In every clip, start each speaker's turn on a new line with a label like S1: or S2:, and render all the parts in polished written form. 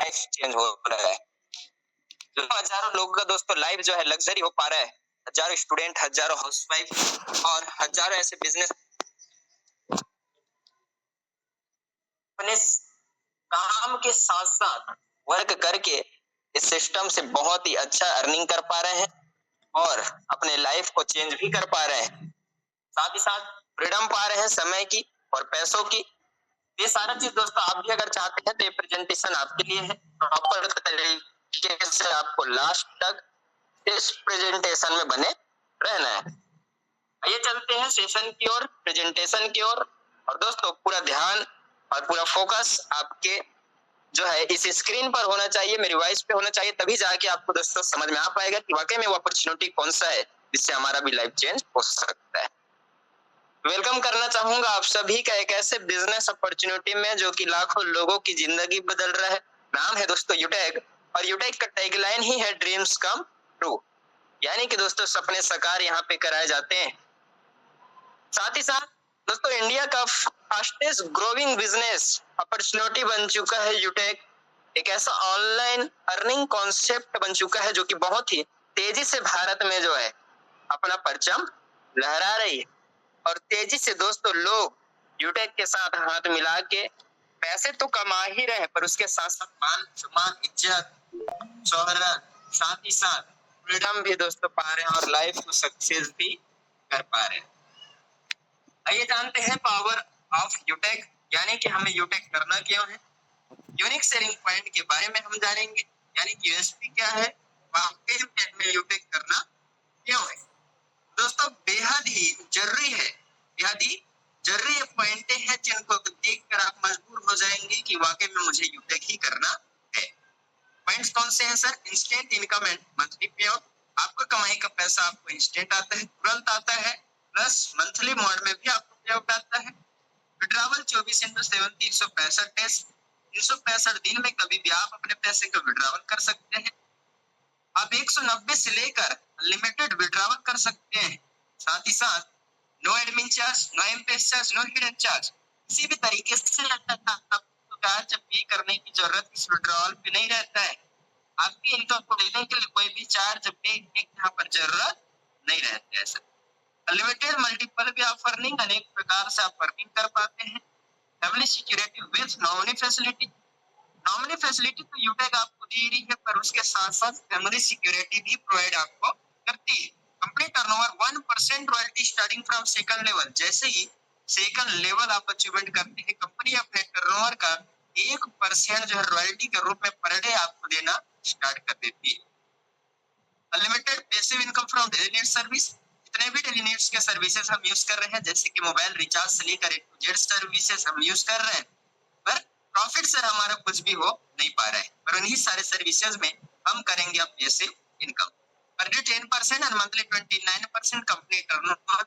S1: Life change हो रहा है। हजारों लोगों का दोस्तों लाइफ जो है लग्जरी हो पा रहा है। हजारों स्टूडेंट, हजारों हाउसवाइफ और हजारों ऐसे बिजनेस अपने काम के साथ साथ वर्क करके इस सिस्टम से बहुत ही अच्छा अर्निंग कर पा रहे हैं और अपने लाइफ को चेंज भी कर पा रहे हैं। साथ ही साथ फ्रीडम पा रहे हैं समय की और पैसों की। ये सारा चीज दोस्तों आप भी अगर चाहते हैं तो ये प्रेजेंटेशन आपके लिए है। प्रॉपर तरीके से आपको लास्ट तक इस प्रेजेंटेशन में बने रहना है। आइए चलते हैं सेशन की ओर, प्रेजेंटेशन की ओर। और दोस्तों पूरा ध्यान और पूरा फोकस आपके जो है इस स्क्रीन पर होना चाहिए, मेरी वॉइस पे होना चाहिए, तभी जाके आपको दोस्तों समझ में आ पाएगा कि वाकई में वो अपॉर्चुनिटी कौन सा है जिससे हमारा भी लाइफ चेंज हो सकता है। वेलकम करना चाहूंगा आप सभी का एक ऐसे बिजनेस अपॉर्चुनिटी में जो कि लाखों लोगों की जिंदगी बदल रहा है। नाम है दोस्तों यूटेक और यूटेक का टैगलाइन ही है ड्रीम्स कम ट्रू, यानी कि दोस्तों सपने साकार यहाँ पे कराए जाते हैं। साथ ही साथ दोस्तों इंडिया का फास्टेस्ट ग्रोइंग बिजनेस अपॉर्चुनिटी बन चुका है यूटेक। एक ऐसा ऑनलाइन अर्निंग कॉन्सेप्ट बन चुका है जो कि बहुत ही तेजी से भारत में जो है अपना परचम लहरा रही है और तेजी से दोस्तों लोग यूटेक के साथ हाथ मिला के पैसे तो कमा ही रहे हैं पर उसके साथ साथ मान सम्मान, इज्जत, शोहरत, साथ ही साथ फ्रीडम भी दोस्तों पा रहे हैं और लाइफ को सक्सेस भी कर पा रहे हैं। आइए जानते हैं पावर ऑफ यूटेक, यानी कि हमें यूटेक करना क्यों है। यूनिक सेलिंग पॉइंट के बारे में हम जानेंगे, यानी कि यूएसपी क्या है, वाकई में हमें यूटेक करना क्यों है। दोस्तों बेहद ही जरूरी है, बेहद ही जरूरी पॉइंट है जिनको देखकर आप मजबूर हो जाएंगे कि वाकई में मुझे यूटेक ही करना है। पॉइंट्स कौन से हैं sir? Instant income and monthly पे आउट, आपको कमाई का पैसा आपको इंस्टेंट आता है, तुरंत आता है, प्लस मंथली मोड में भी आपको पे आउट आता है। विड्रॉवल 24/7 365 डेज, 365 दिन में कभी भी आप अपने पैसे का विड्रॉवल कर सकते हैं। आप 190 से लेकर लिमिटेड विड्रॉवल कर सकते हैं। साथ ही साथ नो एडमिन चार्ज, नो एमपेस चार्ज, नो हिडन चार्ज, किसी भी तरीके से आपको चार्ज पे करने की जरूरत इस विड्रॉवल पे नहीं रहता है। आपकी इनकम को देने के लिए कोई भी चार्ज पे यहाँ पर जरूरत नहीं रहती है सर। अनलिमिटेड मल्टीपल भी आप अर्निंग अनेक प्रकार से आप अर्निंग कर पाते हैं। Family security with nominee facility, nominee facility तो यूटेक आपको दे रही है पर उसके साथ साथ फैमिली सिक्योरिटी भी प्रोवाइड आपको करती है। Company turnover 1% royalty starting from second level, जैसे ही सेकंड लेवल आप अचीवमेंट करते हैं कंपनी अपने टर्नओवर का 1% जो है रॉयल्टी के रूप में पर डे आपको देना स्टार्ट कर देती है। Unlimited passive income from daily need service, जितने भी डेली नीड्स के सर्विसेज हम यूज कर रहे हैं जैसे कि मोबाइल रिचार्ज से लेकर ए टू जेड सर्विसेज हम यूज कर रहे हैं, पर प्रॉफिट सर हमारा कुछ भी हो नहीं पा रहा है, पर उन्हीं सारे सर्विसेज में हम करेंगे अब पैसिव इनकम। पर डे 10% और मंथली 29% कंपनी टर्नओवर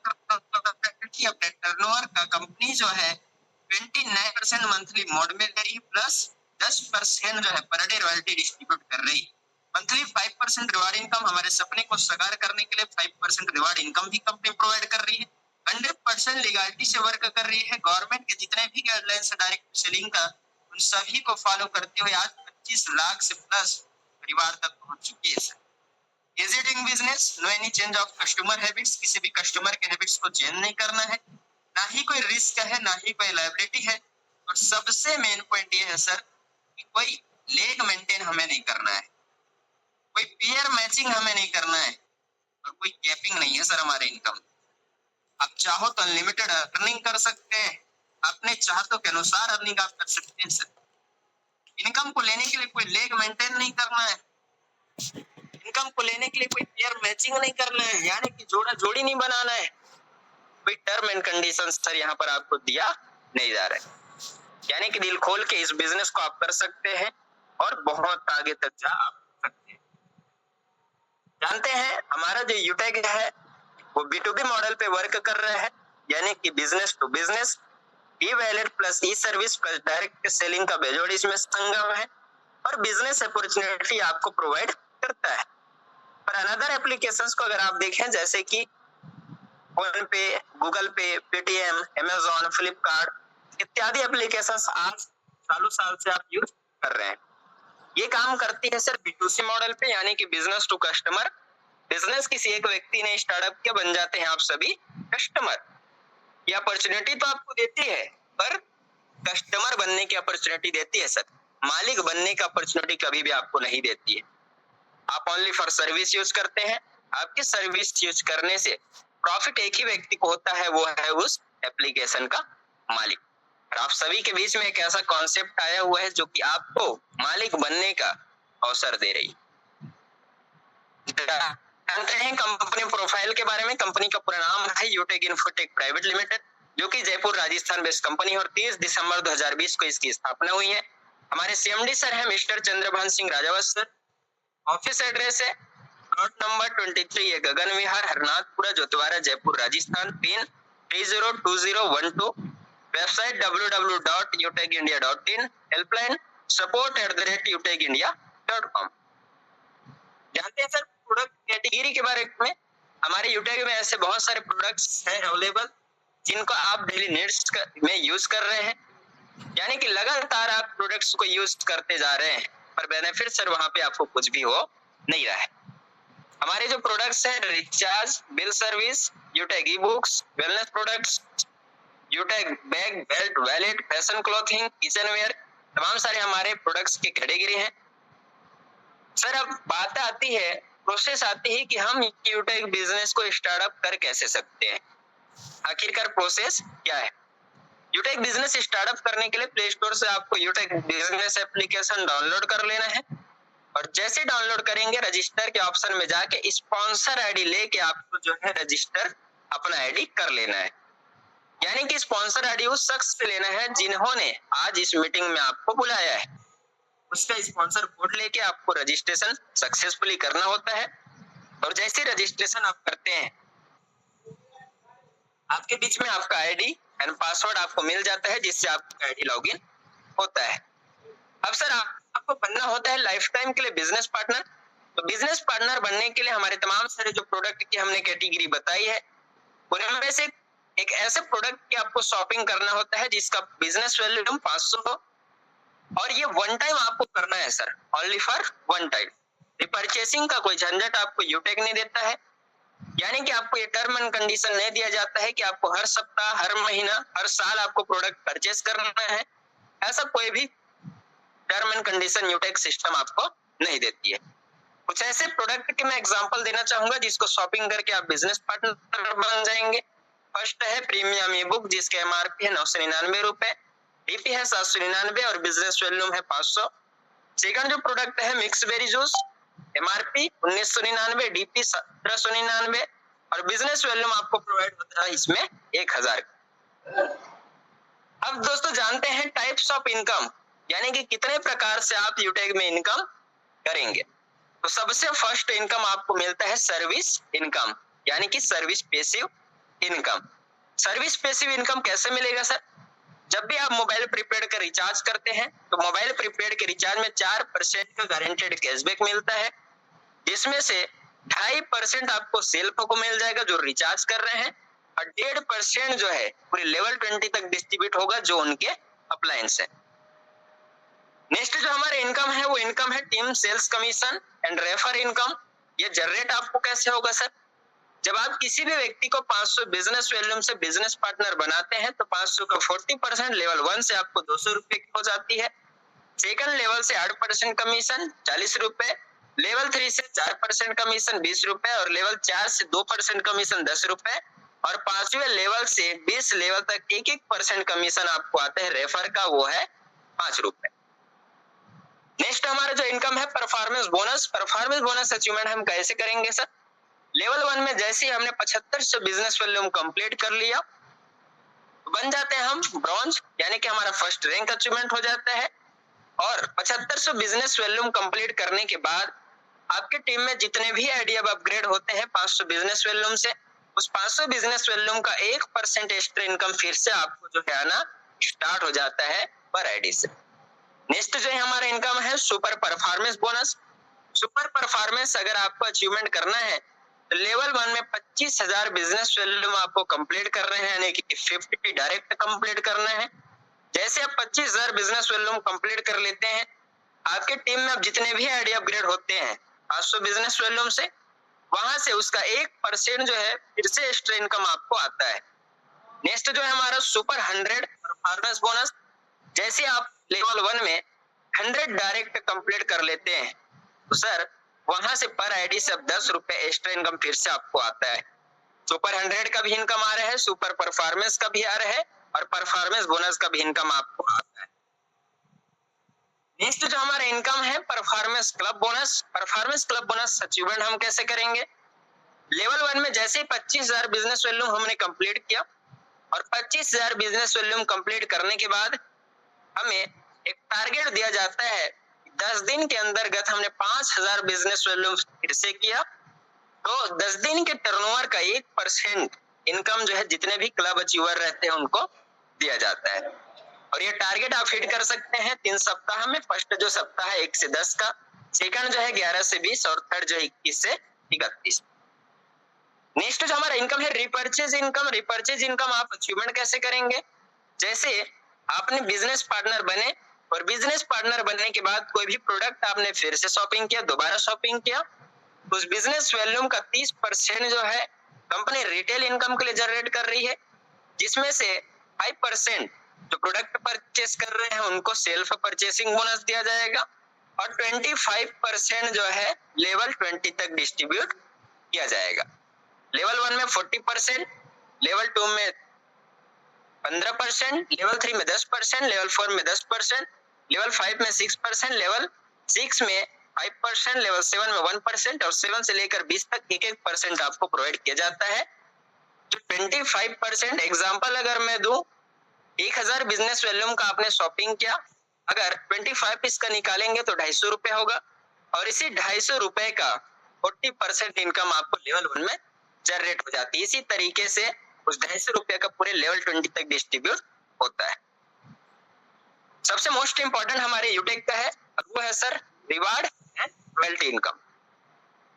S1: का कंपनी जो है 29% मंथली मोड में दे रही है, प्लस 10% जो है पर डे रॉयल्टी डिस्ट्रीब्यूट कर रही है। मंथली 5% रिवार्ड इनकम, हमारे सपने को साकार करने के लिए 5% रिवार्ड इनकम भी कंपनी प्रोवाइड कर रही है। 100% लीगलिटी से वर्क कर रही है। गवर्नमेंट के जितने भी गाइडलाइंस है डायरेक्ट सेलिंग का उन सभी को फॉलो करते हुए आज 25 लाख से प्लस परिवार तक पहुंच चुकी है sir. Is it in business, no any change of customer habits, किसी भी कस्टमर के हैबिट्स को चेंज नहीं करना है, ना ही कोई रिस्क है, ना ही कोई लायबिलिटी है, और सबसे मेन पॉइंट ये है सर कि कोई लेग मेंटेन हमें नहीं करना है, कोई पेयर मैचिंग हमें नहीं करना है, और कोई कैपिंग नहीं है सर हमारे इनकम। आप चाहो तो अनलिमिटेड अर्निंग कर सकते हैं, अपने चाहतों के अनुसार अर्निंग आप कर सकते हैं सर। इनकम को लेने के लिए कोई लेग मेंटेन नहीं करना है, इनकम को लेने के लिए कोई पेयर मैचिंग नहीं करना है, यानी कि जोड़ा जोड़ी नहीं बनाना है। कोई टर्म एंड कंडीशन सर यहाँ पर आपको दिया नहीं जा रहा है, यानी कि दिल खोल के इस बिजनेस को आप कर सकते हैं और बहुत आगे तक जा सकते हैं। जानते हैं हमारा जो यूटेक है वो B2B मॉडल पे वर्क कर रहा है, यानी कि business to business, e wallet plus e service plus direct selling का बेजोड़ इसमें संगम है और बिजनेस अपॉर्चुनिटी आपको प्रोवाइड करता है। पर अनदर एप्लीकेशंस को अगर आप देखें जैसे कि फोन पे, गूगल पे, पेटीएम, अमेजोन, फ्लिपकार्ट इत्यादि एप्लीकेशंस आज सालों साल से आप यूज कर रहे हैं। ये काम करती है सर B2C मॉडल पे, यानी कि बिजनेस टू कस्टमर। बिजनेस किसी एक व्यक्ति ने स्टार्टअप किया, बन जाते हैं आप सभी कस्टमर। ये अपॉर्चुनिटी तो आपको देती है, पर कस्टमर बनने की अपॉर्चुनिटी देती है सर, मालिक बनने का अपॉर्चुनिटी कभी भी आपको नहीं देती है। आप ओनली फॉर सर्विस यूज करते हैं। आपकी सर्विस यूज करने से प्रॉफिट एक ही व्यक्ति को होता है, वो है उस एप्लीकेशन का मालिक। और आप सभी के बीच में एक ऐसा कॉन्सेप्ट आया हुआ है जो कि आपको मालिक बनने का अवसर दे रही। जानते हैं कंपनी प्रोफाइल के बारे में। कंपनी का पूरा नाम है यूटेक इन्फोटेक प्राइवेट लिमिटेड, जो कि जयपुर राजस्थान बेस्ड कंपनी है और 30 दिसंबर 2020 को इसकी स्थापना हुई है। हमारे CMD सर है mister Chandrabhan Singh Rajawat sir. Office address है plot number 23 Gagan Vihar, Harnathpura, Jhotwara, Jaipur, Rajasthan, pin 302012। Website www.utekindia.in। Helpline support@utekindia.com। जानते हैं सर प्रोडक्ट कैटेगरी के बारे में। हमारे यूटेक में ऐसे बहुत सारे प्रोडक्ट्स हैं अवेलेबल, जिनको आप डेली नीड्स में यूज कर रहे हैं, यानी कि लगातार आप प्रोडक्ट्स को यूज करते जा रहे हैं, पर बेनिफिट सर वहां पे आपको कुछ भी हो नहीं रहा है। हमारे जो प्रोडक्ट्स हैं, recharge, bill service, Utech e books, wellness products, Utech bag, belt, wallet, fashion clothing, kitchenware, तमाम सारे हमारे प्रोडक्ट्स की कैटेगरी हैं। सर अब बात आती है, प्रोसेस आती है कि हम यूटेक बिजनेस को स्टार्टअप कर कैसे सकते हैं। आखिरकार प्रोसेस क्या है। यूटेक बिजनेस स्टार्टअप करने के लिए प्ले स्टोर से आपको यूटेक बिजनेस एप्लीकेशन डाउनलोड कर लेना है, और जैसे डाउनलोड करेंगे रजिस्टर के ऑप्शन में जाके स्पॉन्सर आईडी लेके आपको जो है रजिस्टर अपना आईडी कर लेना है। यानी कि स्पॉन्सर आईडी उस शख्स से लेना है जिन्होंने आज इस मीटिंग में आपको बुलाया है, उसका स्पॉन्सर कोड लेके आपको रजिस्ट्रेशन सक्सेसफुली करना होता है। और जैसे रजिस्ट्रेशन आप करते हैं, आपके बीच में आपका आईडी एंड पासवर्ड आपको मिल जाता है, जिससे आपका आईडी लॉगिन होता है। अब सर आपको बनना होता है लाइफ टाइम के लिए बिजनेस पार्टनर। तो बिजनेस पार्टनर बनने के लिए हमारे तमाम सारे जो प्रोडक्ट की हमने कैटेगरी बताई है, उनमें से एक ऐसे प्रोडक्ट की आपको शॉपिंग करना होता है जिसका बिजनेस वैल्यू 500 हो, और ये वन टाइम आपको करना है sir, only for one time. Repurchasing का कोई झंझट आपको यूटेक नहीं देता है, यानी कि आपको ये टर्म एंड कंडीशन नहीं दिया जाता है कि आपको हर सप्ताह, हर महीना, हर साल आपको प्रोडक्ट परचेस करना है। ऐसा कोई भी टर्म एंड कंडीशन यूटेक सिस्टम आपको नहीं देती है। कुछ ऐसे प्रोडक्ट के मैं एग्जांपल देना चाहूंगा जिसको शॉपिंग करके आप बिजनेस पार्टनर बन जाएंगे। फर्स्ट है प्रीमियम ई बुक, जिसके MRP है 999 रुपए, DP है 799 और बिजनेस वॉल्यूम है 500। सेकंड जो प्रोडक्ट है mix berry juice, MRP 1999, DP 1799 और बिजनेस वॉल्यूम आपको प्रोवाइड होता है इसमें 1000। अब दोस्तों जानते हैं टाइप्स ऑफ इनकम, यानी कि कितने प्रकार से आप यूटेक में इनकम करेंगे। तो सबसे फर्स्ट इनकम आपको मिलता है सर्विस इनकम, यानी कि service passive income. Service passive income कैसे मिलेगा सर। जब भी आप मोबाइल प्रीपेड का रिचार्ज करते हैं, तो मोबाइल प्रीपेड के रिचार्ज में 4% का गारंटेड कैशबैक मिलता है, जिसमें से 2.5% आपको सेल्फ को मिल जाएगा जो रिचार्ज कर रहे हैं, और 1.5% जो है पूरे लेवल 20 तक डिस्ट्रीब्यूट होगा जो उनके अप्लायंस है। नेक्स्ट जो हमारे इनकम है वो इनकम है team sales commission and refer income. ये जनरेट आपको कैसे होगा सर। जब आप किसी भी व्यक्ति को 500 बिजनेस वॉल्यूम से बिजनेस पार्टनर बनाते हैं, तो 500 का 40% लेवल 1 से आपको 200 रुपए की हो जाती है। सेकंड लेवल से 8% कमीशन 40 रुपए, लेवल 3 से 4% कमीशन 20 रुपए, और लेवल 4 से 2% कमीशन 10 रुपए, और 5वें लेवल से 20 लेवल तक 1-1% कमीशन आपको आता है रेफर का, वो है 5 रुपए। नेक्स्ट हमारा जो इनकम है performance bonus. Performance bonus achievement हम कैसे करेंगे सर। लेवल 1 में जैसे ही हमने 7500 बिजनेस वॉल्यूम कंप्लीट कर लिया, बन जाते हैं हम ब्रॉन्ज, यानी कि हमारा फर्स्ट रैंक अचीवमेंट हो जाता है। और 7500 बिजनेस वॉल्यूम कंप्लीट करने के बाद आपके टीम में जितने भी आईडी अब अपग्रेड होते हैं 500 बिजनेस वॉल्यूम से, उस 500 बिजनेस वॉल्यूम का 1% एक्स्ट्रा इनकम फिर से आपको जो है आना स्टार्ट हो जाता है पर आईडी से। नेक्स्ट जो है हमारा इनकम है super performance bonus. Super performance अगर आपको अचीवमेंट करना है, तो लेवल 1 में 25,000 बिजनेस वॉल्यूम आपको कंप्लीट कर रहे हैं, यानी कि 50 डायरेक्ट कंप्लीट करना है। जैसे आप 25,000 बिजनेस वॉल्यूम कंप्लीट कर लेते हैं, आपके टीम में अब जितने भी आईडी अपग्रेड होते हैं 500 बिजनेस वॉल्यूम से, वहां से उसका 1% जो है फिर से एक्स्ट्रा इनकम आपको आता है। नेक्स्ट जो है हमारा सुपर 100 परफॉर्मेंस बोनस। जैसे आप लेवल 1 में 100 डायरेक्ट कंप्लीट कर लेते हैं तो सर वहां से पर आईडी से अब 10 रुपए एक्स्ट्रा इनकम फिर से आपको आता है। सुपर 100 का भी इनकम आ रहा है, सुपर परफॉर्मेंस का भी आ रहा है और परफॉर्मेंस बोनस का भी इनकम आपको आता है। नेक्स्ट जो हमारा इनकम है performance club bonus. Performance club bonus achievement हम कैसे करेंगे? लेवल 1 में जैसे 25,000 बिजनेस वॉल्यूम हमने कंप्लीट किया और 25,000 बिजनेस वॉल्यूम कंप्लीट करने के बाद हमें एक टारगेट दिया जाता है। 10 दिन के अंतर्गत हमने 5,000 बिजनेस वॉल्यूम फिर से किया तो 10 दिन के टर्नओवर का 1% इनकम जो है जितने भी क्लब अचीवर रहते हैं उनको दिया जाता है। और ये टारगेट आप हिट कर सकते हैं 3 सप्ताह में। फर्स्ट जो सप्ताह है 1 से 10 का, सेकंड जो है 11 से 20 और थर्ड जो है 21 से 31। नेक्स्ट जो हमारा इनकम है रिपर्चेज इनकम। रिपर्चेज इनकम आप अचीवमेंट कैसे करेंगे? जैसे आपने बिजनेस पार्टनर बने और बिजनेस पार्टनर बनने के बाद कोई भी प्रोडक्ट आपने फिर से शॉपिंग किया, दोबारा शॉपिंग किया, तो उस बिजनेस वॉल्यूम का 30% जो है कंपनी रिटेल इनकम के लिए जनरेट कर रही है, जिसमें से 5% जो प्रोडक्ट परचेस कर रहे हैं उनको सेल्फ परचेसिंग बोनस दिया जाएगा और 25% जो है लेवल 20 तक डिस्ट्रीब्यूट किया जाएगा। लेवल 1 में 40%, लेवल 2 में 15%, लेवल 3 में 10%, लेवल 4 में 10%, लेवल 5 में 6%, लेवल 6 में 5%, लेवल 7 में 1% और 7 से लेकर 20 तक 1-1% आपको प्रोवाइड किया जाता है। तो 25% एग्जांपल अगर मैं दूं, 1000 बिजनेस वॉल्यूम का आपने शॉपिंग किया, अगर 25 इसका निकालेंगे तो 250 रुपए होगा और इसी 250 रुपए का 40% इनकम आपको लेवल 1 में जनरेट हो जाती है। इसी तरीके से उस 250 रुपए का पूरे लेवल 20 तक डिस्ट्रीब्यूट होता है। सबसे मोस्ट इंपॉर्टेंट हमारे यूटेक का है और वो है sir reward and royalty income.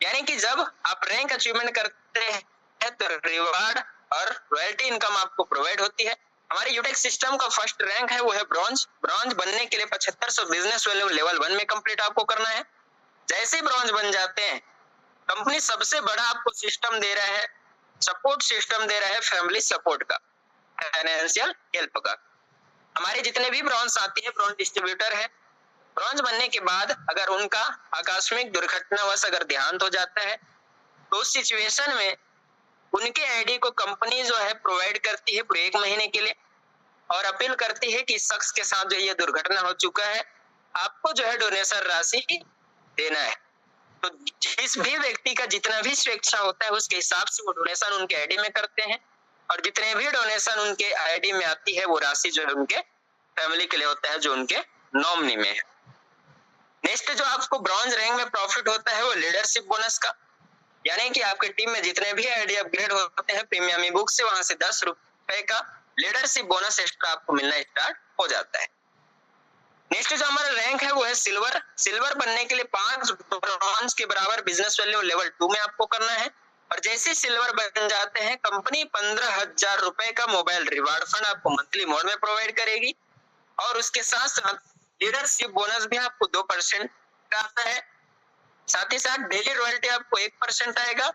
S1: यानी कि जब आप रैंक अचीवमेंट करते हैं तो रिवार्ड और रॉयल्टी इनकम आपको प्रोवाइड होती है। हमारे यूटेक सिस्टम का फर्स्ट रैंक है वो है ब्रॉन्ज। ब्रॉन्ज बनने के लिए 7500 बिजनेस वॉल्यूम लेवल 1 में कंप्लीट आपको करना है। जैसे ही ब्रॉन्ज बन जाते हैं, कंपनी सबसे बड़ा आपको सिस्टम दे रहा है, सपोर्ट सिस्टम दे रहा है फैमिली सपोर्ट का, फाइनेंशियल हेल्प का। हमारे जितने भी ब्रॉन्ज आती है, ब्रॉन्ज डिस्ट्रीब्यूटर है, ब्रॉन्ज बनने के बाद अगर उनका आकस्मिक दुर्घटनावश अगर देहांत हो जाता है तो उस सिचुएशन में उनके आईडी को कंपनी जो है प्रोवाइड करती है पूरे 1 महीने के लिए और अपील करती है कि इस शख्स के साथ जो ये दुर्घटना हो चुका है, आपको जो है डोनेशन राशि देना है। तो जिस भी व्यक्ति का जितना भी स्वेच्छा होता है उसके हिसाब से वो डोनेशन उनके आईडी में करते हैं और जितने भी डोनेशन उनके आईडी में आती है वो राशि जो है उनके फैमिली के लिए होता है जो उनके नॉमिनी में है। नेक्स्ट जो आपको ब्रॉन्ज रैंक में प्रॉफिट होता है वो लीडरशिप बोनस का। यानी कि आपकी टीम में जितने भी आईडी अपग्रेड होते हैं प्रीमियम ई बुक से, वहां से 10 रुपए का लीडरशिप बोनस एक्स्ट्रा आपको मिलना स्टार्ट हो जाता है। नेक्स्ट जो हमारा रैंक है वो है सिल्वर। सिल्वर बनने के लिए 5 ब्रॉन्ज के बराबर बिजनेस वैल्यू लेवल 2 में आपको करना है और जैसे सिल्वर बन जाते हैं कंपनी 15,000 रुपए का मोबाइल रिवार्ड फंड आपको मंथली मोड में प्रोवाइड करेगी और उसके साथ साथ लीडरशिप बोनस भी आपको 2% का आता है। साथ ही साथ डेली रॉयल्टी आपको 1% आएगा,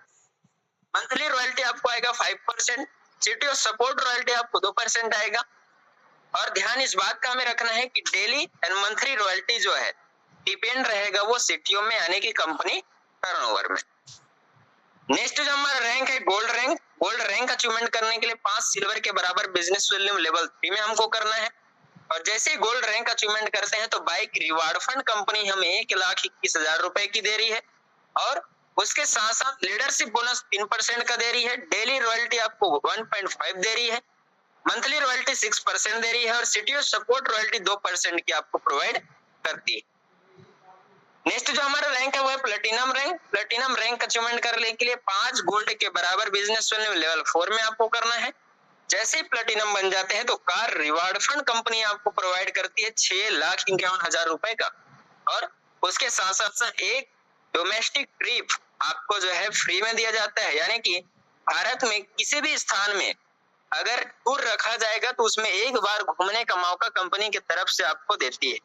S1: मंथली रॉयल्टी आपको आएगा 5%, सिटी और सपोर्ट रॉयल्टी आपको 2% आएगा। और ध्यान इस बात का हमें रखना है कि डेली एंड मंथली रॉयल्टी जो है डिपेंड रहेगा वो सिटियों में यानी कि कंपनी टर्नओवर में। नेक्स्ट जो हमारा रैंक है gold rank. Gold rank achievement करने के लिए 5 सिल्वर के बराबर बिजनेस वॉल्यूम लेवल 3 में हमको करना है और जैसे ही गोल्ड रैंक अचीवमेंट करते हैं तो बाइक रिवार्ड फंड कंपनी हमें 1,21,000 रुपए की दे रही है और उसके साथ साथ लीडरशिप बोनस 3% का दे रही है, डेली रॉयल्टी आपको 1.5 दे रही है, मंथली रॉयल्टी 6% दे रही है और सिटी और सपोर्ट रॉयल्टी 2% की आपको प्रोवाइड करती है। नेक्स्ट जो हमारा रैंक है वो है platinum rank. Platinum rank achievement करने के लिए 5 गोल्ड के बराबर बिजनेस वैल्यू लेवल 4 में आपको करना है। जैसे ही प्लेटिनम बन जाते हैं तो कार रिवार्ड फंड कंपनी आपको प्रोवाइड करती है 6,51,000 रुपए का और उसके साथ साथ एक डोमेस्टिक ट्रिप आपको जो है फ्री में दिया जाता है। यानी कि भारत में किसी भी स्थान में अगर टूर रखा जाएगा तो उसमें एक बार घूमने का मौका कंपनी की तरफ से आपको देती है।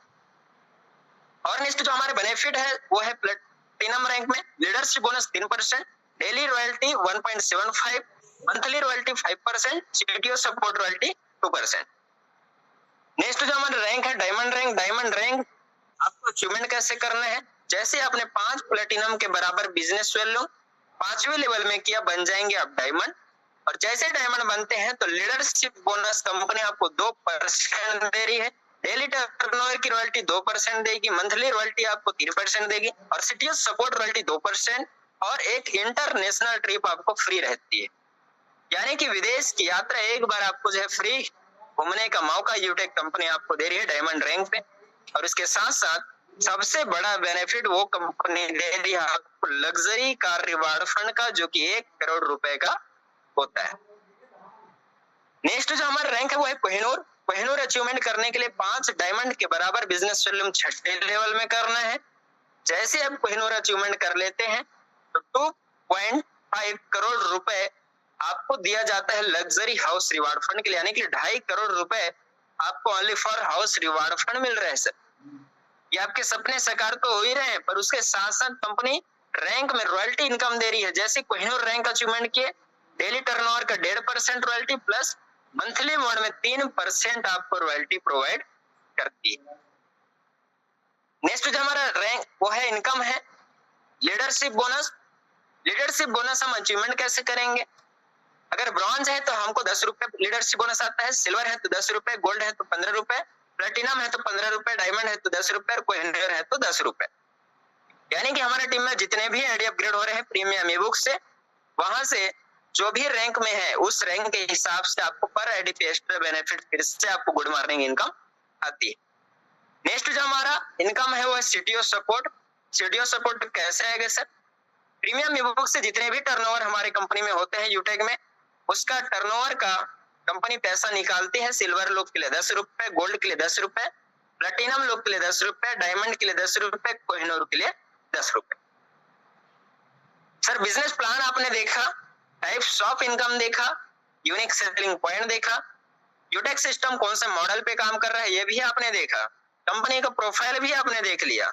S1: और नेक्स्ट जो हमारे बेनिफिट है वो है प्लेटिनम रैंक में leadership bonus 3%, daily royalty 1.75, monthly royalty 5%, CTO support royalty 2%। Next जो हमारा रैंक है डायमंड रैंक। डायमंड रैंक आपको अचीवमेंट कैसे करना है, जैसे आपने 5 प्लेटिनम के बराबर बिजनेस वैल्यू 5वें लेवल में किया, बन जाएंगे आप डायमंड। और जैसे डायमंड बनते हैं तो लीडरशिप बोनस कंपनी आपको 2% दे रही है, डेली टर्नओवर की रॉयल्टी 2% देगी, मंथली रॉयल्टी आपको 3% देगी, और सीटीओ सपोर्ट रॉयल्टी 2%, और एक इंटरनेशनल ट्रिप आपको फ्री रहती है। यानी कि विदेश की यात्रा एक बार आपको जो है फ्री घूमने का मौका यूटेक कंपनी आपको दे रही है डायमंड रैंक पे। और इसके साथ साथ सबसे बड़ा बेनिफिट वो कंपनी दे रही है आपको लग्जरी कार रिवार्ड फंड का, जो कि 1 करोड़ रुपए का होता है। नेक्स्ट जो हमारा रैंक है वो है कोहिनूर। कोहिनूर अचीवमेंट करने के लिए 5 डायमंड के बराबर बिजनेस वैल्यू 6ठे लेवल में करना है। जैसे आप कोहिनूर अचीवमेंट कर लेते हैं तो 2.5 करोड़ रुपए आपको दिया जाता है लग्जरी हाउस रिवार्ड फंड के लिए, यानी कि 2.5 करोड़ रुपए आपको only for house reward fund मिल रहे हैं सर। ये आपके सपने साकार तो हो ही रहे हैं, पर उसके साथ साथ कंपनी रैंक में रॉयल्टी इनकम दे रही है। जैसे कोहिनूर रैंक अचीवमेंट किए, डेली टर्नओवर का 1.5% रॉयल्टी प्लस मंथली मोड में 3% आपको रॉयल्टी प्रोवाइड करती है। नेक्स्ट जो हमारा रैंक वो है इनकम है लीडरशिप बोनस। लीडरशिप बोनस हम अचीवमेंट कैसे करेंगे, अगर ब्रॉन्ज है तो हमको 10 रुपए लीडरशिप बोनस आता है, सिल्वर है तो 10 रुपए, गोल्ड है तो 15 रुपए, प्लेटिनम है तो 15 रुपए, डायमंड है तो 10 रुपए, और कोहिनूर है तो 10 रुपए। यानी कि हमारे टीम में जितने भी एडी अपग्रेड हो रहे हैं प्रीमियम ई बुक से, वहां से जो भी रैंक में है उस रैंक के हिसाब से आपको पर एडी पे एक्स्ट्रा बेनिफिट फिर से आपको गुड मॉर्निंग इनकम आती है। नेक्स्ट जो हमारा इनकम है वो है सीटीओ सपोर्ट। सीटीओ सपोर्ट कैसे आएगा सर, प्रीमियम ई बुक से जितने भी टर्नओवर हमारे कंपनी में होते हैं यूटेक में, उसका टर्नओवर का कंपनी पैसा निकालती है। सिल्वर लोग के लिए 10 रुपए, गोल्ड के लिए 10 रुपए, प्लेटिनम लोग के लिए 10 रुपए, डायमंड के लिए 10 रुपए, कोहिनूर के लिए 10 रुपए। सर बिजनेस प्लान आपने देखा, टाइप्स ऑफ इनकम देखा, यूनिक सेलिंग पॉइंट देखा, यूटेक सिस्टम कौन से मॉडल पे काम कर रहा है ये भी आपने देखा, कंपनी का प्रोफाइल भी आपने देख लिया।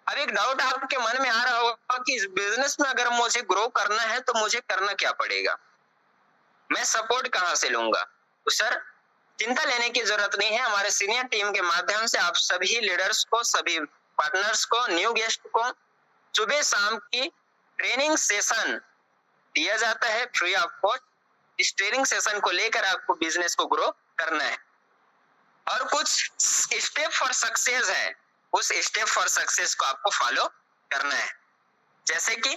S1: अब एक डाउट आपके मन में आ रहा होगा कि इस बिजनेस में अगर मुझे ग्रो करना है तो मुझे करना क्या पड़ेगा, मैं सपोर्ट कहां से लूंगा। तो सर चिंता लेने की जरूरत नहीं है, हमारे सीनियर टीम के माध्यम से आप सभी लीडर्स को, सभी पार्टनर्स को, न्यू गेस्ट को सुबह शाम की ट्रेनिंग सेशन दिया जाता है फ्री ऑफ कॉस्ट। इस ट्रेनिंग सेशन को लेकर आपको बिजनेस को ग्रो करना है, और कुछ स्टेप फॉर सक्सेस है, उस स्टेप फॉर सक्सेस को आपको फॉलो करना है। जैसे कि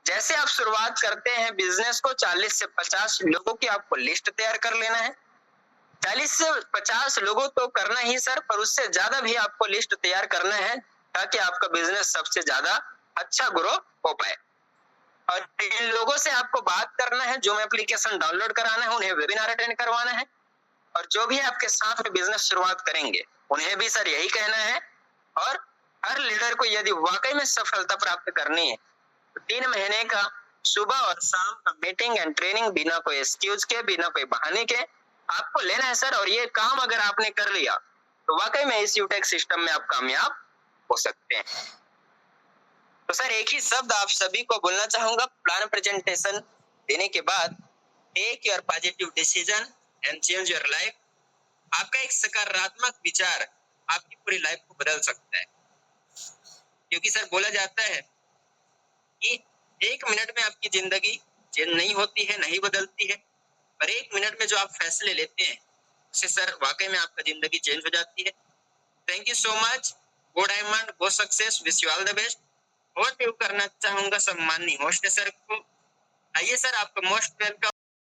S1: जैसे आप शुरुआत करते हैं बिजनेस को, 40 से 50 लोगों की आपको लिस्ट तैयार कर लेना है। 40 से 50 लोगों तो करना ही सर, पर उससे ज्यादा भी आपको लिस्ट तैयार करना है ताकि आपका बिजनेस सबसे ज्यादा अच्छा ग्रो हो पाए। और इन लोगों से आपको बात करना है, जो एप्लीकेशन डाउनलोड कराना है, उन्हें वेबिनार अटेंड करवाना है, और जो भी आपके साथ में बिजनेस शुरुआत करेंगे उन्हें भी सर यही कहना है। और हर लीडर को यदि वाकई में सफलता प्राप्त करनी है तो 3 महीने का सुबह और शाम का मीटिंग एंड ट्रेनिंग बिना कोई एक्सक्यूज के, बिना कोई बहाने के आपको लेना है सर। और ये काम अगर आपने कर लिया तो वाकई में इस यूटेक सिस्टम में आप कामयाब हो सकते हैं। तो सर एक ही शब्द आप सभी को बोलना चाहूंगा प्लान प्रेजेंटेशन देने के बाद, take your positive decision and change your life. आपका एक सकारात्मक विचार आपकी पूरी लाइफ को बदल सकता है, क्योंकि सर बोला जाता है कि 1 मिनट में आपकी जिंदगी चेंज नहीं होती है, नहीं बदलती है, पर 1 मिनट में जो आप फैसले लेते हैं उससे सर वाकई में आपका जिंदगी चेंज हो जाती है। Thank you so much. Go diamond, go success, wish you all the best. Overview करना चाहूंगा सम्माननीय होस्ट सर को। आइए सर, आपका मोस्ट वेलकम।